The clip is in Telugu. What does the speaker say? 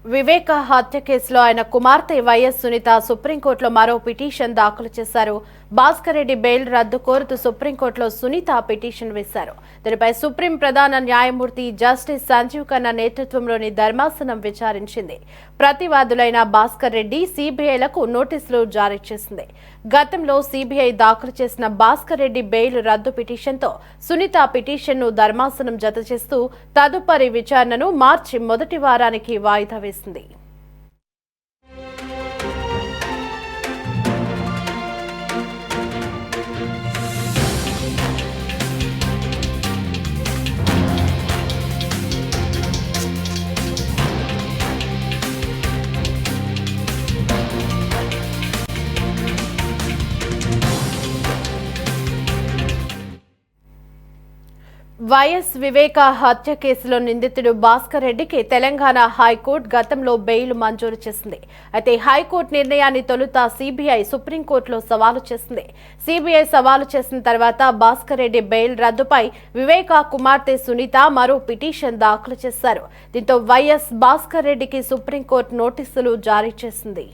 వివేక హత్య కేసులో ఆయన కుమార్తె వైఎస్ సునీత సుప్రీంకోర్టులో మరో పిటిషన్ దాఖలు చేశారు. భాస్కర్ రెడ్డి బెయిల్ రద్దు కోరుతూ సుప్రీంకోర్టులో సునీత పిటిషన్ వేశారు. దీనిపై సుప్రీం ప్రధాన న్యాయమూర్తి జస్టిస్ సంజీవ్ ఖన్నా నేతృత్వంలోని ధర్మాసనం విచారించింది. ప్రతివాదులైన భాస్కర్ రెడ్డి, సిబిఐలకు నోటీసులు జారీ చేసింది. గతంలో సిబిఐ దాఖలు చేసిన భాస్కర్ రెడ్డి బెయిల్ రద్దు పిటిషన్తో సునీత పిటిషన్ను ధర్మాసనం జతచేస్తూ తదుపరి విచారణను మార్చి మొదటి వారానికి వాయిదా వేసింది. వైఎస్ వివేక హత్య కేసులో నిందితుడు భాస్కర్ రెడ్డికి తెలంగాణ హైకోర్టు గతంలో బెయిల్ మంజూరు చేసింది. అయితే హైకోర్టు నిర్ణయాన్ని తొలుత సిబిఐ సుప్రీంకోర్టులో సవాలు చేసింది. సిబిఐ సవాలు చేసిన తర్వాత భాస్కర్ రెడ్డి బెయిల్ రద్దుపై వివేక కుమార్తె సునీత మరో పిటిషన్ దాఖలు చేశారు. దీంతో వైఎస్ భాస్కర్ రెడ్డికి సుప్రీంకోర్టు నోటీసులు జారీ చేసింది.